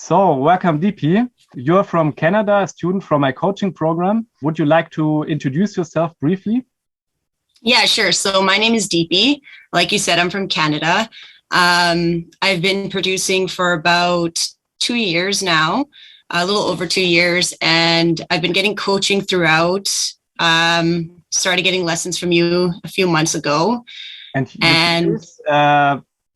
So, welcome, Deepy. You're from Canada, a student from my coaching program. Would you like to introduce yourself briefly? Yeah, sure. So my name is Deepy. Like you said, I'm from Canada. I've been producing for about 2 years now, a little over 2 years, and I've been getting coaching throughout. Started getting lessons from you a few months ago. And you produce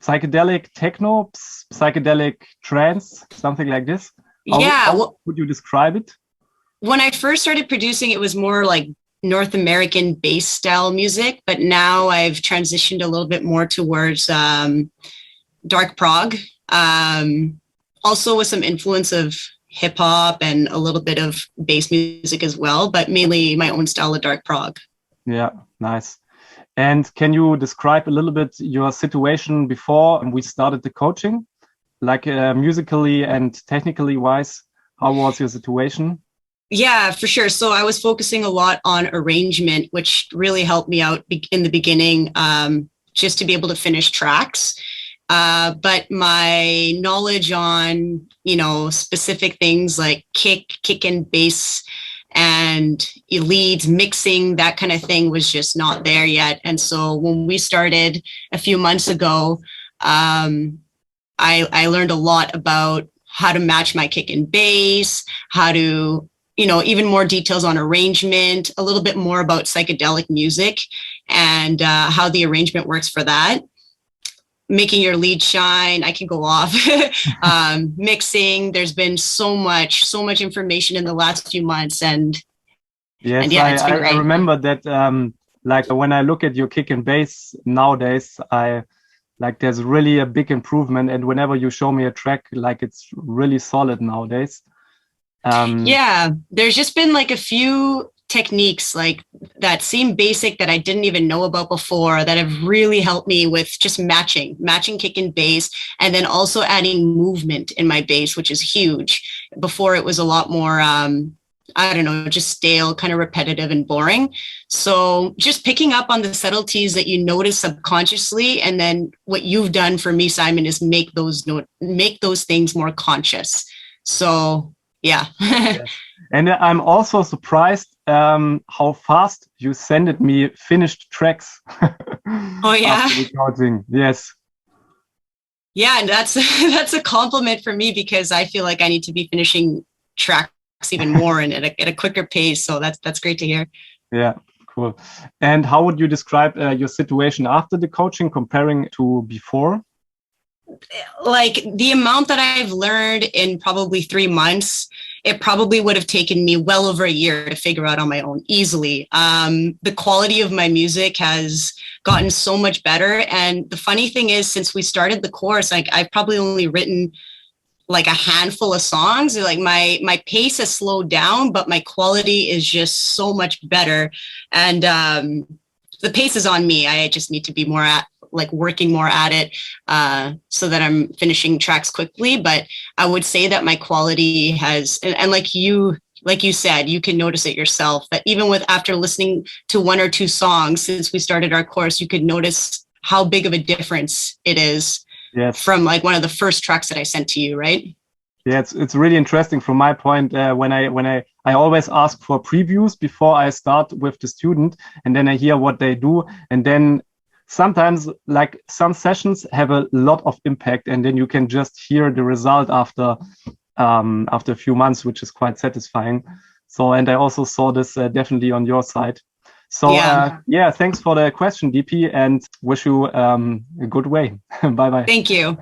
psychedelic techno, psychedelic trance, something like this? How would you describe it? When I first started producing, it was more like North American bass style music, but now I've transitioned a little bit more towards dark prog, also with some influence of hip hop and a little bit of bass music as well, but mainly my own style of dark prog. Yeah, nice. And can you describe a little bit your situation before we started the coaching, like musically and technically wise? How was your situation? Yeah, for sure. So I was focusing a lot on arrangement, which really helped me out in the beginning, just to be able to finish tracks. But my knowledge on, specific things like kick and bass and leads, mixing, that kind of thing was just not there yet. And so when we started a few months ago, I learned a lot about how to match my kick and bass, how to even more details on arrangement, a little bit more about psychedelic music and how the arrangement works for that. Making your lead shine, I can go off. Mixing, there's been so much information in the last few months. Yes, I remember that like when I look at your kick and bass nowadays, there's really a big improvement. And whenever you show me a track, it's really solid nowadays. Yeah, there's just been a few techniques that seem basic that I didn't even know about before that have really helped me with just matching kick and bass, and then also adding movement in my bass, which is huge. Before it was a lot more, just stale, kind of repetitive and boring. So just picking up on the subtleties that you notice subconsciously, and then what you've done for me, Simon, is make those things more conscious. So yeah. Yes. And I'm also surprised how fast you sent me finished tracks. Oh yeah. After recording. Yes. Yeah, and that's a compliment for me, because I feel like I need to be finishing tracks even more and at a quicker pace. So that's great to hear. Yeah, cool. And how would you describe your situation after the coaching comparing to before? The amount that I've learned in probably 3 months, it probably would have taken me well over a year to figure out on my own easily. The quality of my music has gotten so much better. And the funny thing is, since we started the course, I've probably only written a handful of songs. My pace has slowed down, but my quality is just so much better. And the pace is on me. I just need to be working more at it so that I'm finishing tracks quickly. But I would say that my quality has, and like you said, you can notice it yourself, that even after listening to 1 or 2 songs since we started our course, you could notice how big of a difference it is. Yes. From one of the first tracks that I sent to you, right? Yeah, it's really interesting from my point. When I always ask for previews before I start with the student, and then I hear what they do, and then sometimes some sessions have a lot of impact, and then you can just hear the result after a few months, which is quite satisfying. So, and I also saw this definitely on your side. So yeah, thanks for the question, Deepy, and wish you a good way. Bye bye. Thank you.